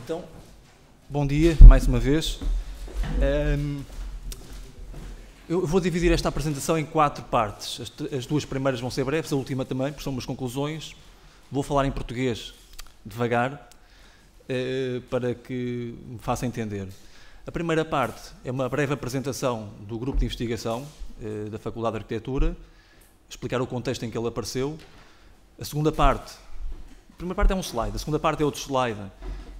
Então, bom dia, mais uma vez. Eu vou dividir esta apresentação em 4 partes. As 2 primeiras vão ser breves, a última também, porque são umas conclusões. Vou falar em português devagar, para que me faça entender. A primeira parte é uma breve apresentação do grupo de investigação da Faculdade de Arquitetura, explicar o contexto em que ele apareceu. A segunda parte, a primeira parte é um slide, a segunda parte é outro slide,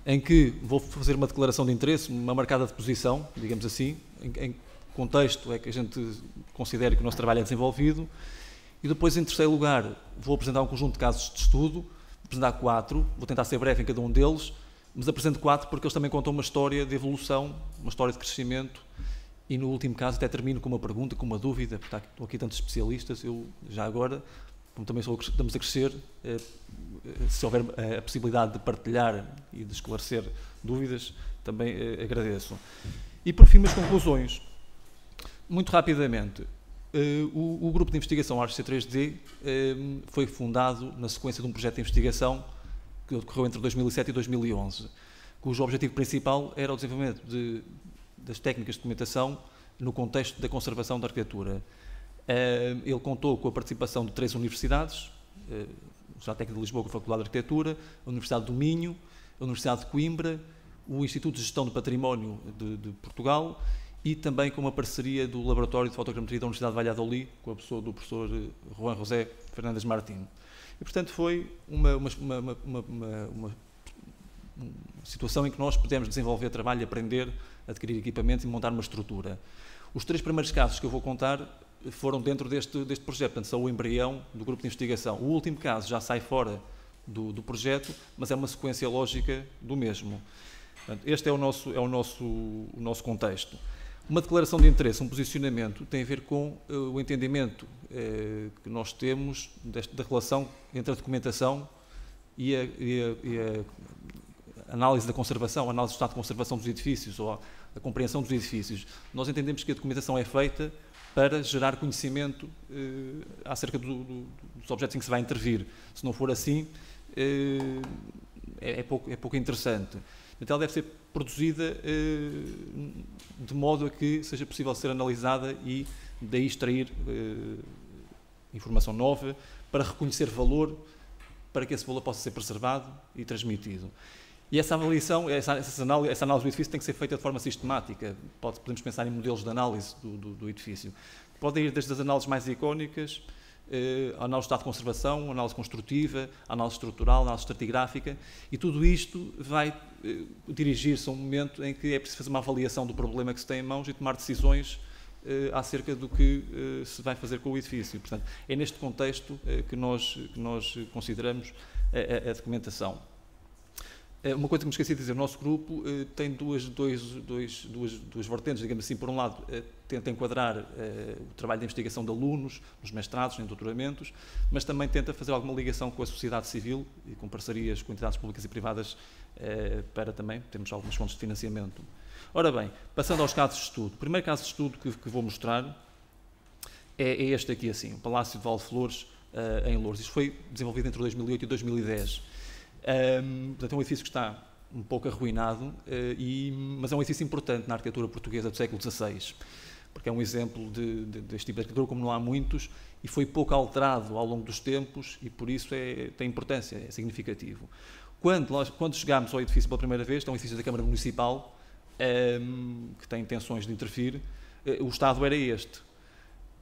em que vou fazer uma declaração de interesse, uma marcada de posição, digamos assim, em contexto é que a gente considera que o nosso trabalho é desenvolvido, e depois, em terceiro lugar, vou apresentar um conjunto de casos de estudo, vou apresentar 4, vou tentar ser breve em cada um deles, mas apresento 4 porque eles também contam uma história de evolução, uma história de crescimento, e no último caso até termino com uma pergunta, com uma dúvida, porque estão aqui tantos especialistas, eu já agora, como também estamos a crescer, se houver a possibilidade de partilhar e de esclarecer dúvidas, também agradeço. E por fim, as conclusões. Muito rapidamente, o grupo de investigação ArcC3D foi fundado na sequência de um projeto de investigação que ocorreu entre 2007 e 2011, cujo objetivo principal era o desenvolvimento das técnicas de documentação no contexto da conservação da arquitetura. Ele contou com a participação de 3 universidades, a Universidade Técnica de Lisboa com a Faculdade de Arquitetura, a Universidade do Minho, a Universidade de Coimbra, o Instituto de Gestão do Património de Portugal e também com uma parceria do Laboratório de Fotogrammetria da Universidade de Valladolid, com a pessoa do professor Juan José Fernandes Martín. E, portanto, foi uma situação em que nós pudemos desenvolver trabalho, aprender, adquirir equipamentos e montar uma estrutura. Os 3 primeiros casos que eu vou contar foram dentro deste projeto, portanto, são o embrião do grupo de investigação. O último caso já sai fora do projeto, mas é uma sequência lógica do mesmo. Portanto, este é o nosso contexto. Uma declaração de interesse, um posicionamento, tem a ver com o entendimento que nós temos da relação entre a documentação e a análise da conservação, a análise do estado de conservação dos edifícios ou a compreensão dos edifícios. Nós entendemos que a documentação é feita para gerar conhecimento acerca dos objetos em que se vai intervir. Se não for assim, é pouco interessante. Então, ela deve ser produzida de modo a que seja possível ser analisada e daí extrair informação nova para reconhecer valor, para que esse valor possa ser preservado e transmitido. E essa avaliação, essa análise do edifício tem que ser feita de forma sistemática. Podemos pensar em modelos de análise do edifício. Podem ir desde as análises mais icónicas, a análise do estado de conservação, a análise construtiva, a análise estrutural, a análise estratigráfica, e tudo isto vai dirigir-se a um momento em que é preciso fazer uma avaliação do problema que se tem em mãos e tomar decisões acerca do que se vai fazer com o edifício. Portanto, é neste contexto que nós consideramos a documentação. Uma coisa que me esqueci de dizer, o nosso grupo tem duas vertentes, digamos assim. Por um lado, tenta enquadrar o trabalho de investigação de alunos, nos mestrados, em doutoramentos, mas também tenta fazer alguma ligação com a sociedade civil e com parcerias com entidades públicas e privadas para também termos algumas fontes de financiamento. Ora bem, passando aos casos de estudo. O primeiro caso de estudo que vou mostrar é este aqui, assim, o Palácio de Valflores, em Loures. Isto foi desenvolvido entre 2008 e 2010. Portanto, é um edifício que está um pouco arruinado, mas é um edifício importante na arquitetura portuguesa do século XVI, porque é um exemplo deste tipo de arquitetura, como não há muitos, e foi pouco alterado ao longo dos tempos, e por isso tem importância, é significativo. Quando chegámos ao edifício pela primeira vez, é um edifício da Câmara Municipal, que tem intenções de intervir, o estado era este.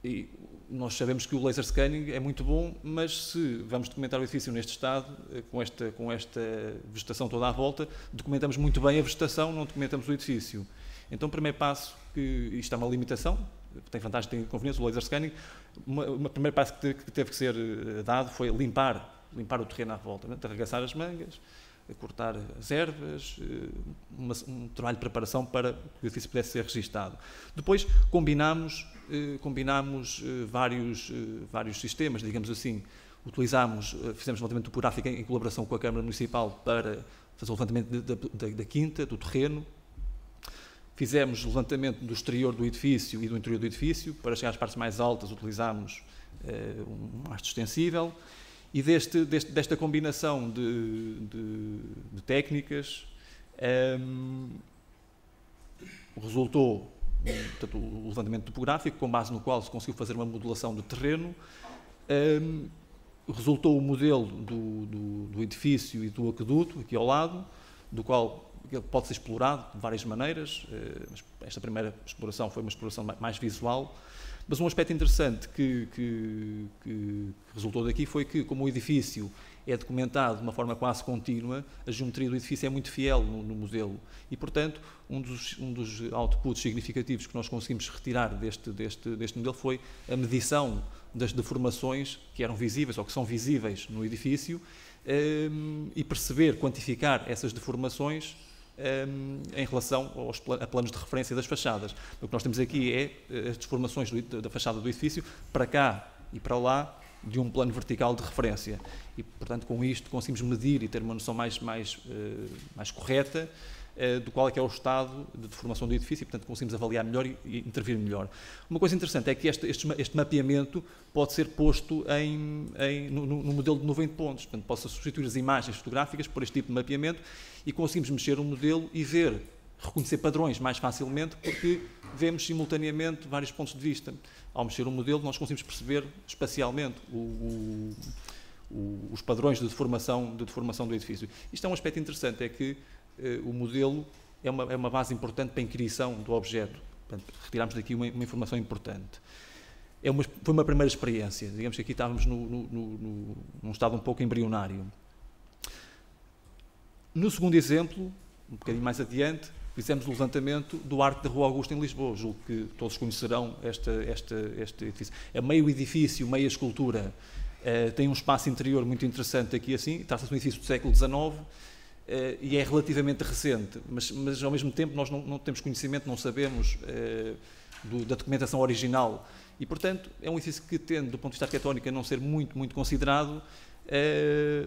E nós sabemos que o laser scanning é muito bom, mas se vamos documentar o edifício neste estado, com esta vegetação toda à volta, documentamos muito bem a vegetação, não documentamos o edifício. Então, o primeiro passo, isto é uma limitação, tem vantagem, tem inconvenientes, o laser scanning, o primeiro passo que teve que ser dado foi limpar o terreno à volta, né? Arregaçar as mangas, cortar as ervas, um trabalho de preparação para que o edifício pudesse ser registado. Depois combinámos vários sistemas, digamos assim. Fizemos um levantamento topográfico em colaboração com a Câmara Municipal para fazer o levantamento da quinta, do terreno. Fizemos o levantamento do exterior do edifício e do interior do edifício. Para chegar às partes mais altas utilizámos um mastro extensível. E desta combinação de técnicas Resultou, portanto, o levantamento topográfico, com base no qual se conseguiu fazer uma modelação do terreno. Resultou o modelo do edifício e do aqueduto, aqui ao lado, do qual pode ser explorado de várias maneiras. Mas esta primeira exploração foi uma exploração mais visual. Mas um aspecto interessante que resultou daqui foi que, como o edifício é documentado de uma forma quase contínua, a geometria do edifício é muito fiel no modelo e, portanto, um dos outputs significativos que nós conseguimos retirar deste modelo foi a medição das deformações que eram visíveis ou que são visíveis no edifício e perceber, quantificar essas deformações em relação a planos de referência das fachadas. O que nós temos aqui é as deformações da fachada do edifício para cá e para lá de um plano vertical de referência. E, portanto, com isto conseguimos medir e ter uma noção mais correta do qual é que é o estado de deformação do edifício e, portanto, conseguimos avaliar melhor e intervir melhor. Uma coisa interessante é que este mapeamento pode ser posto no modelo de nuvem de pontos. Portanto, possa substituir as imagens fotográficas por este tipo de mapeamento e conseguimos mexer o modelo e reconhecer padrões mais facilmente, porque vemos simultaneamente vários pontos de vista. Ao mexer o modelo, nós conseguimos perceber espacialmente os padrões de deformação do edifício. Isto é um aspecto interessante, é que o modelo é uma base importante para a inquirição do objeto. Portanto, retiramos daqui uma informação importante. Foi uma primeira experiência. Digamos que aqui estávamos num estado um pouco embrionário. No segundo exemplo, um bocadinho mais adiante, fizemos o levantamento do Arco da Rua Augusta em Lisboa. Julgo que todos conhecerão este edifício. É meio edifício, meia escultura. Tem um espaço interior muito interessante aqui assim. Trata-se de um edifício do século XIX e é relativamente recente. Mas ao mesmo tempo nós não temos conhecimento, não sabemos da documentação original. E, portanto, é um edifício que tende, do ponto de vista arquitetónico, a não ser muito considerado,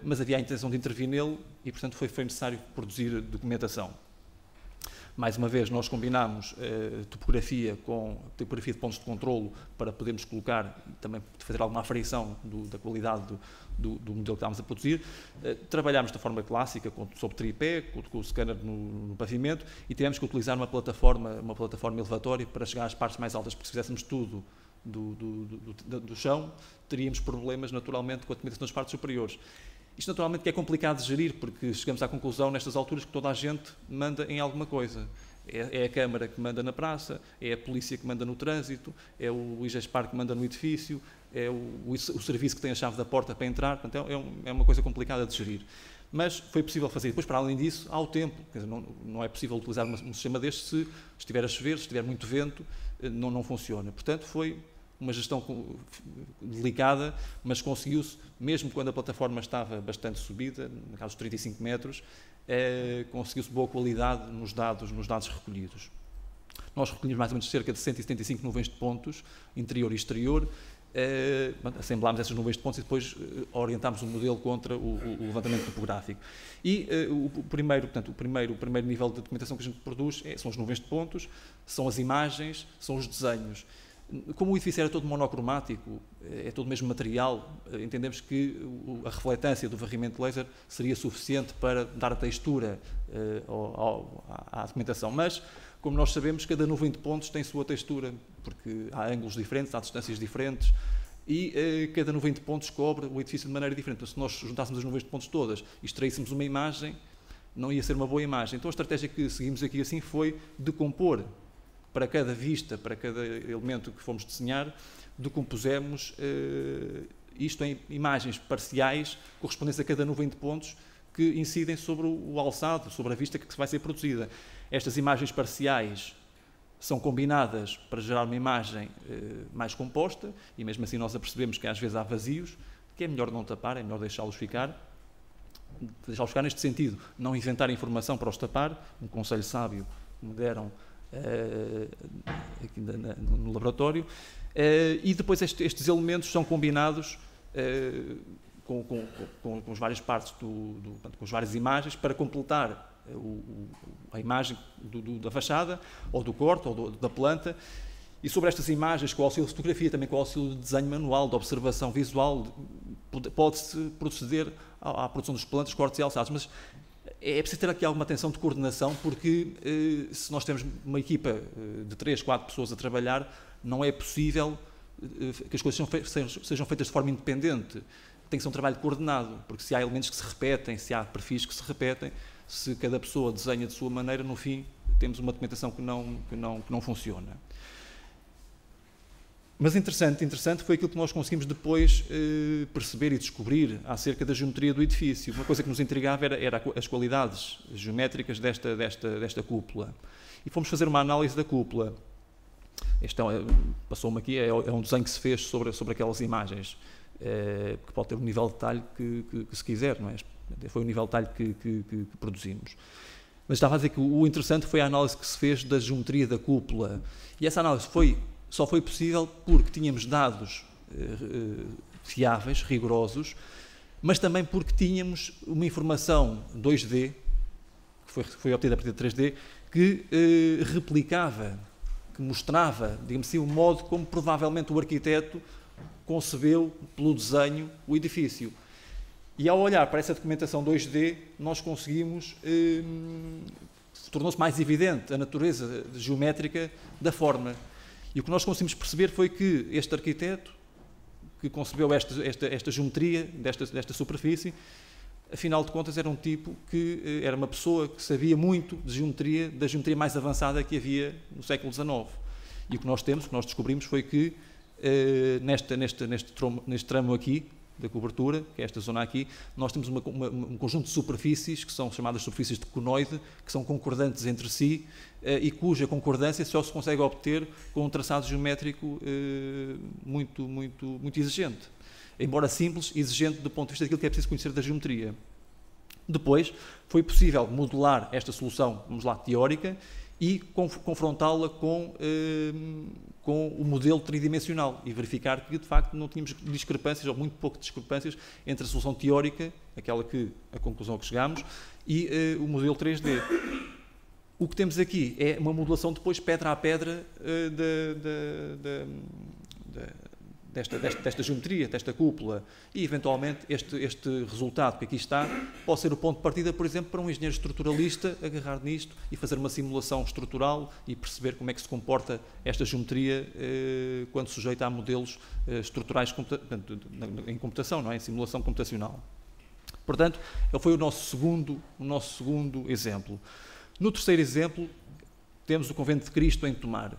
mas havia a intenção de intervir nele e, portanto, foi necessário produzir documentação. Mais uma vez, nós combinámos topografia de pontos de controlo para podermos colocar e também fazer alguma aferição da qualidade do modelo que estávamos a produzir. Trabalhámos da forma clássica, sob tripé, com o scanner no pavimento, e tivemos que utilizar uma plataforma elevatória para chegar às partes mais altas, porque se fizéssemos tudo do chão, teríamos problemas naturalmente com a documentação das partes superiores. Isto naturalmente que é complicado de gerir, porque chegamos à conclusão nestas alturas que toda a gente manda em alguma coisa. É a Câmara que manda na praça, é a polícia que manda no trânsito, é o IGESPAR que manda no edifício, é o serviço que tem a chave da porta para entrar, portanto é uma coisa complicada de gerir. Mas foi possível fazer. Depois, para além disso, há o tempo. Quer dizer, não é possível utilizar um sistema deste se estiver a chover, se estiver muito vento, não funciona. Portanto, foi uma gestão delicada, mas conseguiu-se, mesmo quando a plataforma estava bastante subida, no caso dos 35 metros, conseguiu-se boa qualidade nos dados recolhidos. Nós recolhemos mais ou menos cerca de 175 nuvens de pontos, interior e exterior, assemblámos essas nuvens de pontos e depois orientámos o modelo contra o levantamento topográfico. E o primeiro nível de documentação que a gente produz são as nuvens de pontos, são as imagens, são os desenhos. Como o edifício era todo monocromático, é todo o mesmo material, entendemos que a refletância do varrimento laser seria suficiente para dar a textura à documentação. Mas, como nós sabemos, cada nuvem de pontos tem sua textura, porque há ângulos diferentes, há distâncias diferentes, e cada nuvem de pontos cobre o edifício de maneira diferente. Então, se nós juntássemos as nuvens de pontos todas e extraíssemos uma imagem, não ia ser uma boa imagem. Então, a estratégia que seguimos aqui assim foi decompor para cada vista, para cada elemento que fomos desenhar, decompusemos isto em imagens parciais correspondentes a cada nuvem de pontos que incidem sobre o alçado, sobre a vista que vai ser produzida. Estas imagens parciais são combinadas para gerar uma imagem mais composta e mesmo assim nós apercebemos que às vezes há vazios, que é melhor não tapar, é melhor deixá-los ficar neste sentido, não inventar informação para os tapar, um conselho sábio que me deram aqui no laboratório, e depois estes elementos são combinados com as várias partes, com as várias imagens para completar a imagem da fachada, ou do corte, ou da planta. E sobre estas imagens, com o auxílio de fotografia, também com o auxílio de desenho manual, de observação visual, pode-se proceder à produção dos planos, cortes e alçados. Mas é preciso ter aqui alguma atenção de coordenação, porque se nós temos uma equipa de 3, 4 pessoas a trabalhar, não é possível que as coisas sejam feitas de forma independente. Tem que ser um trabalho coordenado, porque se há elementos que se repetem, se há perfis que se repetem, se cada pessoa desenha de sua maneira, no fim temos uma documentação que não funciona. Mas interessante foi aquilo que nós conseguimos depois perceber e descobrir acerca da geometria do edifício. Uma coisa que nos intrigava era as qualidades geométricas desta cúpula. E fomos fazer uma análise da cúpula. Passou-me aqui, é um desenho que se fez sobre aquelas imagens, que pode ter um nível de detalhe que se quiser, não é? Foi o nível de detalhe que produzimos. Mas estava a dizer que o interessante foi a análise que se fez da geometria da cúpula. E essa análise só foi possível porque tínhamos dados fiáveis, rigorosos, mas também porque tínhamos uma informação 2D, que foi obtida a partir de 3D, que replicava, que mostrava, digamos assim, o modo como provavelmente o arquiteto concebeu, pelo desenho, o edifício. E ao olhar para essa documentação 2D, nós conseguimos, tornou-se mais evidente a natureza geométrica da forma. E o que nós conseguimos perceber foi que este arquiteto, que concebeu esta geometria desta superfície, afinal de contas era um tipo que era uma pessoa que sabia muito de geometria, da geometria mais avançada que havia no século XIX. E o que nós descobrimos foi que neste tramo aqui, da cobertura, que é esta zona aqui, nós temos um conjunto de superfícies, que são chamadas superfícies de conoide, que são concordantes entre si e cuja concordância só se consegue obter com um traçado geométrico muito exigente. Embora simples, exigente do ponto de vista daquilo que é preciso conhecer da geometria. Depois, foi possível modelar esta solução, vamos lá, teórica, e confrontá-la com o modelo tridimensional e verificar que, de facto, não tínhamos discrepâncias, ou muito pouco discrepâncias, entre a solução teórica, a conclusão a que chegámos, e o modelo 3D. O que temos aqui é uma modelação depois, pedra a pedra, desta geometria, desta cúpula, e eventualmente este resultado que aqui está pode ser o ponto de partida, por exemplo, para um engenheiro estruturalista agarrar nisto e fazer uma simulação estrutural e perceber como é que se comporta esta geometria quando sujeita a modelos estruturais em computação, não é? Em simulação computacional. Portanto, ele foi o nosso segundo exemplo. No terceiro exemplo, temos o Convento de Cristo em Tomar.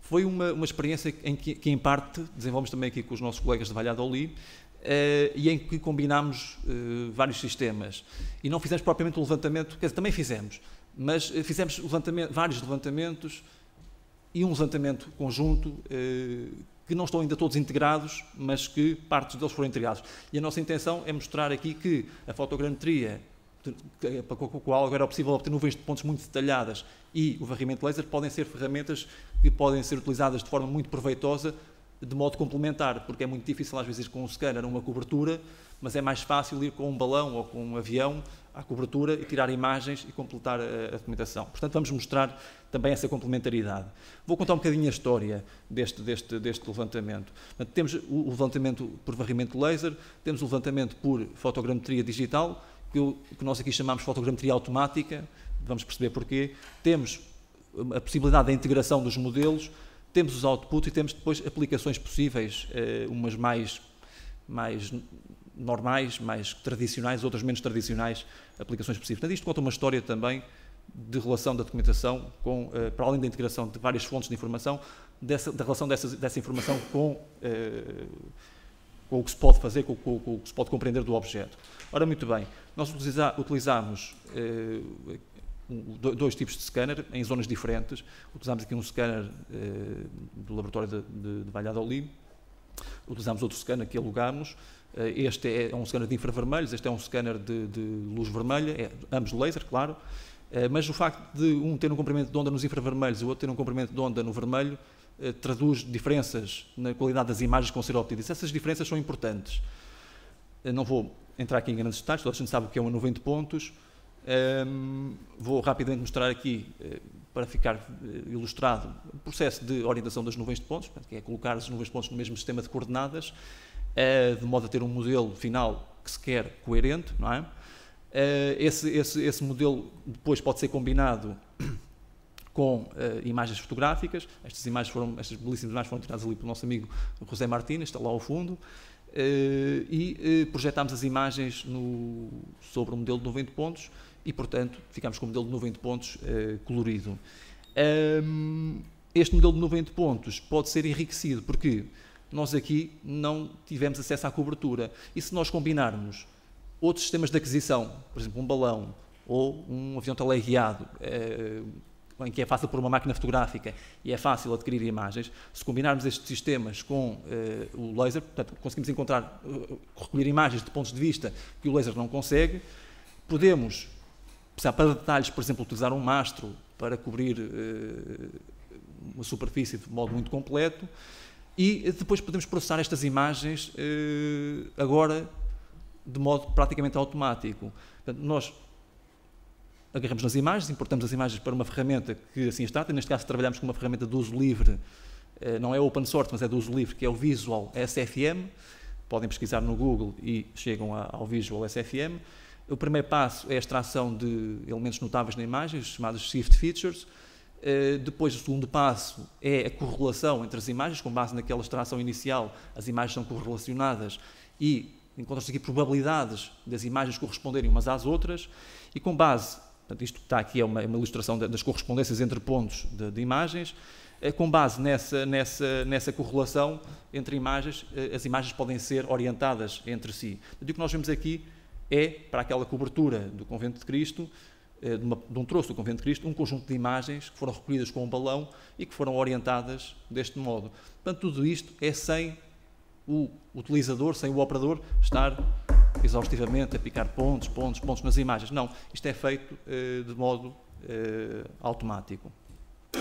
Foi uma experiência que, em parte, desenvolvemos também aqui com os nossos colegas de Valladolid, e em que combinámos vários sistemas. E não fizemos propriamente um levantamento, quer dizer, também fizemos, mas fizemos vários levantamentos e um levantamento conjunto que não estão ainda todos integrados, mas que partes deles foram integrados. E a nossa intenção é mostrar aqui que a fotogrametria, para a qual agora é possível obter nuvens de pontos muito detalhadas, e o varrimento laser podem ser ferramentas que podem ser utilizadas de forma muito proveitosa, de modo complementar, porque é muito difícil às vezes ir com um scanner a uma cobertura, mas é mais fácil ir com um balão ou com um avião à cobertura e tirar imagens e completar a documentação. Portanto, vamos mostrar também essa complementaridade. Vou contar um bocadinho a história deste levantamento. Portanto, temos o levantamento por varrimento laser, temos o levantamento por fotogrametria digital, que nós aqui chamamos de fotogrametria automática, vamos perceber porquê. Temos a possibilidade da integração dos modelos, temos os outputs e temos depois aplicações possíveis, umas mais normais, mais tradicionais, outras menos tradicionais, aplicações possíveis. Portanto, isto conta uma história também de relação da documentação, para além da integração de várias fontes de informação, da relação dessa informação com o que se pode fazer, com o que se pode compreender do objeto. Ora, muito bem, nós utilizamos dois tipos de scanner em zonas diferentes. Utilizamos aqui um scanner do laboratório de Valladolid, utilizamos outro scanner que alugámos. Este é um scanner de infravermelhos, este é um scanner de luz vermelha, ambos laser, claro, mas o facto de um ter um comprimento de onda nos infravermelhos e o outro ter um comprimento de onda no vermelho traduz diferenças na qualidade das imagens que vão ser obtidas. Essas diferenças são importantes. Não vou entrar aqui em grandes detalhes, toda a gente sabe o que é uma nuvem de pontos. Vou rapidamente mostrar aqui, para ficar ilustrado, o processo de orientação das nuvens de pontos, que é colocar as nuvens de pontos no mesmo sistema de coordenadas, de modo a ter um modelo final que se quer coerente, não é? Esse modelo depois pode ser combinado com imagens fotográficas. Estas belíssimas imagens foram tiradas ali pelo nosso amigo José Martínez, está lá ao fundo, e projetámos as imagens sobre o modelo de 90 pontos e, portanto, ficámos com o modelo de 90 pontos colorido. Este modelo de 90 pontos pode ser enriquecido porque nós aqui não tivemos acesso à cobertura, e se nós combinarmos outros sistemas de aquisição, por exemplo, um balão ou um avião teleguiado, em que é fácil pôr uma máquina fotográfica e é fácil adquirir imagens, se combinarmos estes sistemas com o laser, portanto, conseguimos recolher imagens de pontos de vista que o laser não consegue, podemos, para detalhes, por exemplo, utilizar um mastro para cobrir uma superfície de modo muito completo, e depois podemos processar estas imagens agora de modo praticamente automático. Portanto, nós agarramos nas imagens, importamos as imagens para uma ferramenta que assim está, neste caso trabalhamos com uma ferramenta de uso livre, não é open source, mas é de uso livre, que é o Visual SFM. Podem pesquisar no Google e chegam ao Visual SFM. O primeiro passo é a extração de elementos notáveis na imagem, chamados Shift Features. Depois, o segundo passo é a correlação entre as imagens. Com base naquela extração inicial, as imagens são correlacionadas e encontram-se aqui probabilidades das imagens corresponderem umas às outras, e com base, portanto, isto está aqui, é uma ilustração das correspondências entre pontos de imagens, com base nessa correlação entre imagens, as imagens podem ser orientadas entre si. O que nós vemos aqui é, para aquela cobertura do Convento de Cristo, de um troço do Convento de Cristo, um conjunto de imagens que foram recolhidas com um balão e que foram orientadas deste modo. Portanto, tudo isto é sem o utilizador, sem o operador estar exaustivamente a picar pontos nas imagens. Não, isto é feito de modo automático.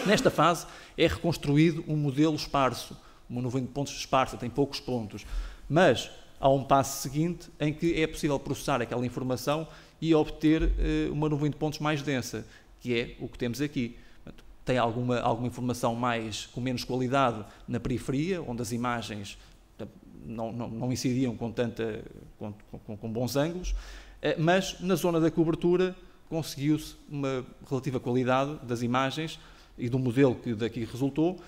Nesta fase é reconstruído um modelo esparso, uma nuvem de pontos esparsa, tem poucos pontos, mas há um passo seguinte em que é possível processar aquela informação e obter uma nuvem de pontos mais densa, que é o que temos aqui. Tem alguma informação com menos qualidade na periferia, onde as imagens não incidiam com bons ângulos, mas na zona da cobertura conseguiu-se uma relativa qualidade das imagens e do modelo que daqui resultou.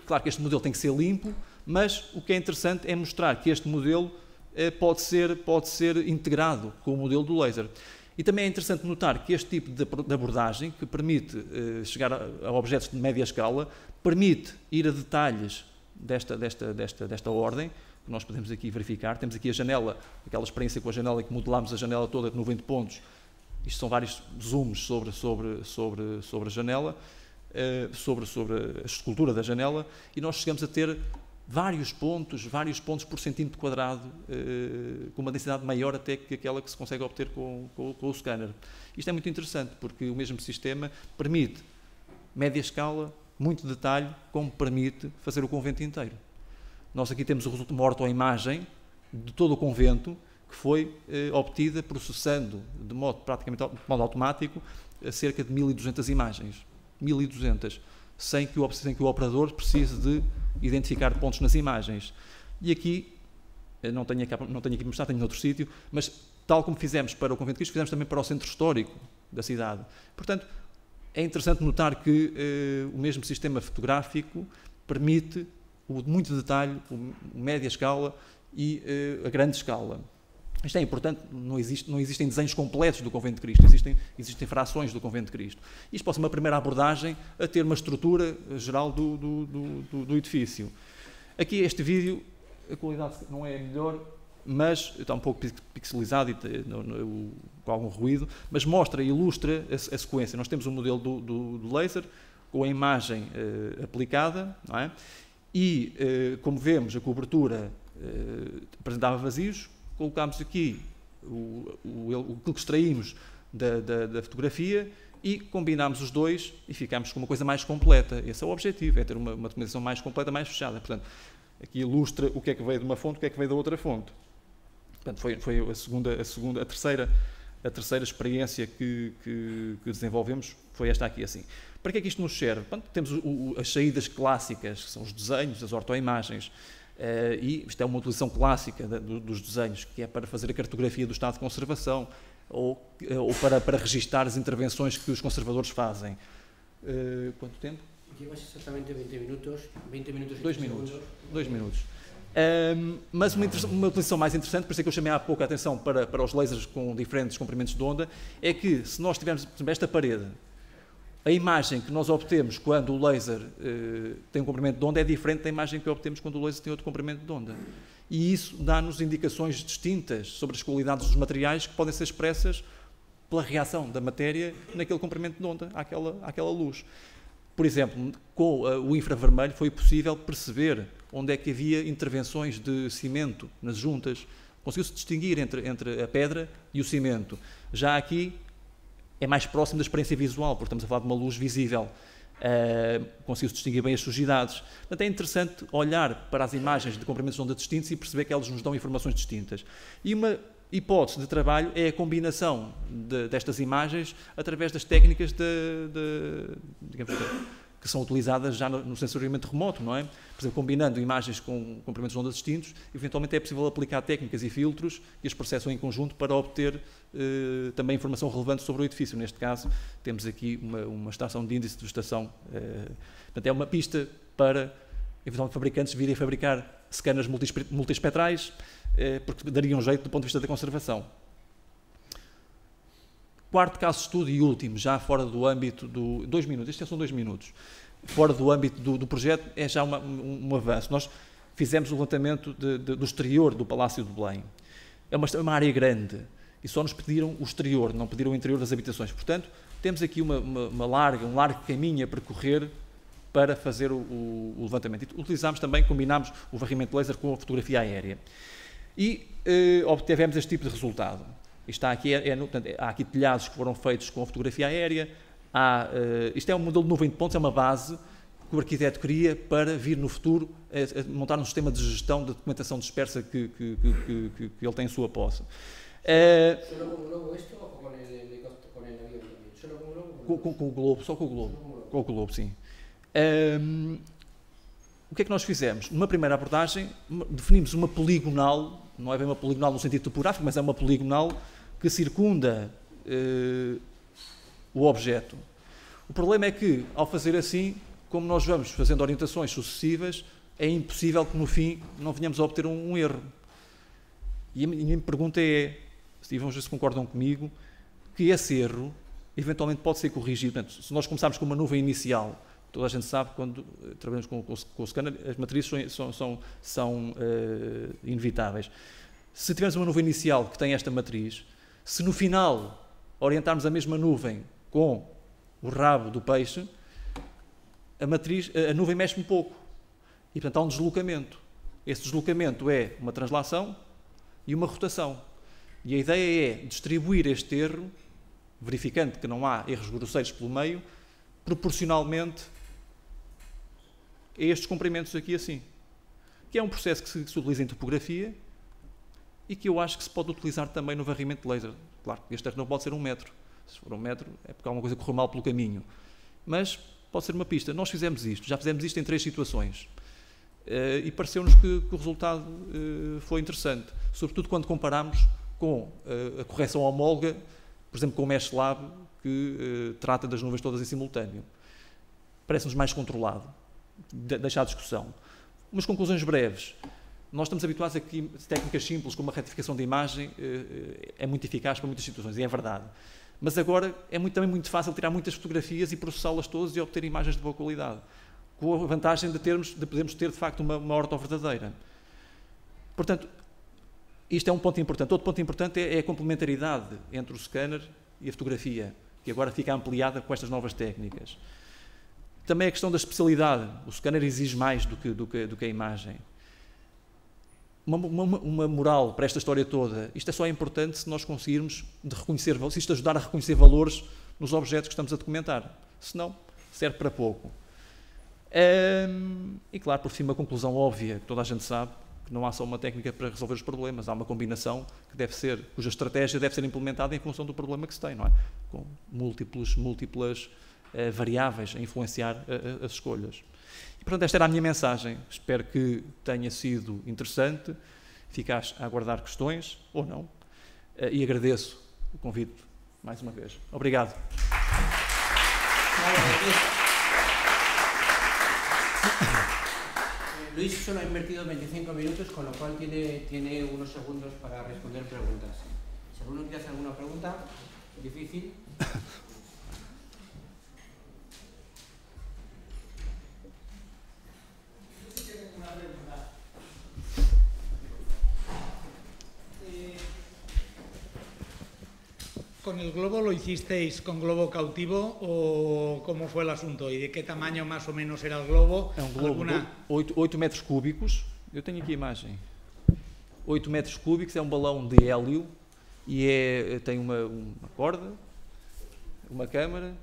Claro que este modelo tem que ser limpo, mas o que é interessante é mostrar que este modelo pode ser integrado com o modelo do laser. E também é interessante notar que este tipo de abordagem, que permite chegar a objetos de média escala, permite ir a detalhes desta ordem, que nós podemos aqui verificar. Temos aqui a janela, aquela experiência com a janela, em que modelámos a janela toda de 90 pontos. Isto são vários zooms sobre a janela, sobre a escultura da janela, e nós chegamos a ter vários pontos por centímetro quadrado, com uma densidade maior até que aquela que se consegue obter com o scanner. Isto é muito interessante, porque o mesmo sistema permite média escala, muito detalhe, como permite fazer o convento inteiro. Nós aqui temos uma ortoimagem de todo o convento, que foi obtida processando praticamente de modo automático cerca de 1.200 imagens. 1.200, sem que o operador precise de identificar pontos nas imagens. E aqui, não tenho aqui para mostrar, tenho noutro sítio, mas tal como fizemos para o Convento de Cristo, fizemos também para o centro histórico da cidade. Portanto, é interessante notar que o mesmo sistema fotográfico permite o muito detalhe, o média escala e a grande escala. Isto é importante, não existem desenhos completos do Convento de Cristo, existem frações do Convento de Cristo. Isto pode ser uma primeira abordagem a ter uma estrutura geral do edifício. Aqui este vídeo, a qualidade não é a melhor, mas está um pouco pixelizado e com algum ruído, mas mostra e ilustra a sequência. Nós temos um modelo do laser com a imagem aplicada, não é? E, como vemos, a cobertura apresentava vazios. Colocámos aqui o que extraímos da fotografia e combinámos os dois e ficámos com uma coisa mais completa. Esse é o objetivo, é ter uma documentação mais completa, mais fechada. Portanto, aqui ilustra o que é que veio de uma fonte, o que é que veio da outra fonte. Portanto, foi a terceira experiência que desenvolvemos, foi esta aqui assim. Para que é que isto nos serve? Portanto, temos as saídas clássicas, que são os desenhos, as ortoimagens, e isto é uma utilização clássica dos desenhos, que é para fazer a cartografia do estado de conservação, ou para registar as intervenções que os conservadores fazem. Quanto tempo? Llevas exatamente 20 minutos. 20 minutos e 2 minutos. 2 minutos. Mas uma utilização mais interessante, por isso é que eu chamei há pouco a atenção para os lasers com diferentes comprimentos de onda, é que se nós tivermos, por exemplo, esta parede, a imagem que nós obtemos quando o laser tem um comprimento de onda é diferente da imagem que obtemos quando o laser tem outro comprimento de onda. E isso dá-nos indicações distintas sobre as qualidades dos materiais que podem ser expressas pela reação da matéria naquele comprimento de onda, àquela luz. Por exemplo, com o infravermelho foi possível perceber onde é que havia intervenções de cimento nas juntas. Conseguiu-se distinguir entre a pedra e o cimento. Já aqui é mais próximo da experiência visual, porque estamos a falar de uma luz visível. Conseguiu-se distinguir bem as sujidades. Portanto, é interessante olhar para as imagens de comprimentos de onda distintos e perceber que elas nos dão informações distintas. E uma hipótese de trabalho é a combinação destas imagens através das técnicas digamos, que são utilizadas já no sensoriamento remoto, não é? Por exemplo, combinando imagens com comprimentos de onda distintos, eventualmente é possível aplicar técnicas e filtros que as processam em conjunto para obter também informação relevante sobre o edifício. Neste caso, temos aqui uma estação de índice de vegetação. Portanto, é uma pista para, eventualmente, fabricantes virem fabricar scanners multiespectrais, porque daria um jeito do ponto de vista da conservação. Quarto caso de estudo e último, já fora do âmbito do... 2 minutos, estes são 2 minutos. Fora do âmbito do projeto, é já um avanço. Nós fizemos o levantamento do exterior do Palácio de Belém. É uma área grande e só nos pediram o exterior, não pediram o interior das habitações. Portanto, temos aqui um largo caminho a percorrer para fazer o levantamento. E utilizámos também, combinámos o varrimento laser com a fotografia aérea. E obtivemos este tipo de resultado. Está aqui, há aqui telhados que foram feitos com a fotografia aérea. Isto é um modelo de nuvem de pontos, é uma base que o arquiteto cria para vir no futuro a montar um sistema de gestão de documentação dispersa que ele tem em sua posse. ¿Solo con globo esto o con el avión también? ¿Solo con globo? Com o globo, só com o globo. Com o globo, sim. O que é que nós fizemos? Numa primeira abordagem, definimos uma poligonal, não é bem uma poligonal no sentido topográfico, mas é uma poligonal que circunda o objeto. O problema é que, ao fazer assim, como nós vamos fazendo orientações sucessivas, é impossível que no fim não venhamos a obter um erro. E a minha pergunta é, e vamos ver se concordam comigo, que esse erro eventualmente pode ser corrigido. Portanto, se nós começarmos com uma nuvem inicial, toda a gente sabe que quando trabalhamos com o scanner, as matrizes são inevitáveis. Se tivermos uma nuvem inicial que tem esta matriz, se no final orientarmos a mesma nuvem com o rabo do peixe, a nuvem mexe um pouco. E, portanto, há um deslocamento. Esse deslocamento é uma translação e uma rotação. E a ideia é distribuir este erro, verificando que não há erros grosseiros pelo meio, proporcionalmente a estes comprimentos aqui assim. Que é um processo que se utiliza em topografia e que eu acho que se pode utilizar também no varrimento de laser. Claro, este erro não pode ser 1 metro. Se for 1 metro é porque alguma coisa correu mal pelo caminho. Mas pode ser uma pista. Nós fizemos isto, já fizemos isto em 3 situações. E pareceu-nos que o resultado foi interessante. Sobretudo quando comparamos com a correção homóloga, por exemplo, com o MeshLab, que trata das nuvens todas em simultâneo. Parece-nos mais controlado. Deixar a discussão. Umas conclusões breves. Nós estamos habituados a que técnicas simples, como a retificação de imagem, é muito eficaz para muitas situações, e é verdade. Mas agora é também muito fácil tirar muitas fotografias e processá-las todas e obter imagens de boa qualidade. Com a vantagem de podermos ter, de facto, uma orto verdadeira. Portanto, isto é um ponto importante. Outro ponto importante é a complementaridade entre o scanner e a fotografia, que agora fica ampliada com estas novas técnicas. Também a questão da especialidade. O scanner exige mais do que a imagem. Uma moral para esta história toda. Isto é só importante se nós conseguirmos reconhecer, se isto ajudar a reconhecer valores nos objetos que estamos a documentar. Senão, serve para pouco. E claro, por fim, uma conclusão óbvia, que toda a gente sabe, que não há só uma técnica para resolver os problemas, há uma combinação cuja estratégia deve ser implementada em função do problema que se tem, não é? Com múltiplas variáveis a influenciar as escolhas. E, portanto, esta era a minha mensagem. Espero que tenha sido interessante. Fico a aguardar questões, ou não. E agradeço o convite mais uma vez. Obrigado. Luis solo ha invertido 25 minutos, con lo cual tiene unos segundos para responder preguntas. Si alguno quiere hacer alguna pregunta difícil. ¿Con el globo lo hicisteis con globo cautivo o cómo fue el asunto? ¿Y de qué tamaño más o menos era el globo? É um globo de 8 metros cúbicos. Eu tenho aqui a imagem. 8 metros cúbicos, é um balão de hélio e tem uma corda, uma câmara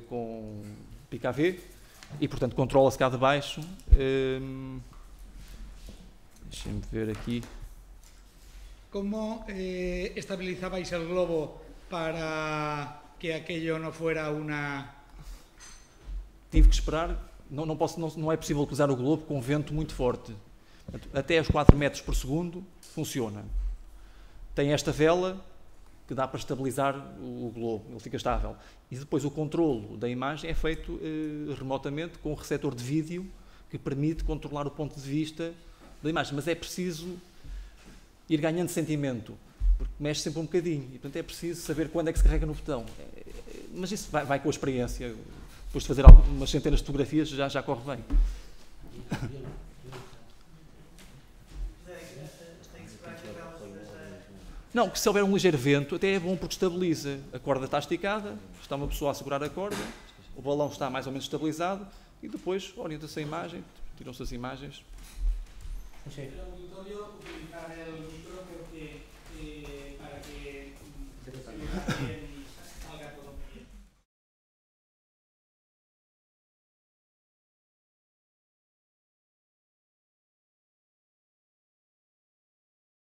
com pica-a-vê e, portanto, controla-se cá de baixo. Deixem-me ver aqui. ¿Cómo estabilizabais el globo para que aquello no fuera una...? Tive que esperar, não é possível utilizar o globo com vento muito forte. Até aos 4 metros por segundo funciona. Tem esta vela que dá para estabilizar o globo, ele fica estável. E depois o controlo da imagem é feito remotamente com um receptor de vídeo que permite controlar o ponto de vista da imagem. Mas é preciso ir ganhando sentimento, porque mexe sempre um bocadinho. E, portanto, é preciso saber quando é que se carrega no botão. Mas isso vai com a experiência. Depois de fazer algumas centenas de fotografias, já corre bem. Não, que se houver um ligeiro vento, até é bom porque estabiliza. A corda está esticada, está uma pessoa a segurar a corda, o balão está mais ou menos estabilizado e depois orienta-se a imagem, tiram-se as imagens. Sí. El auditorio utilizar el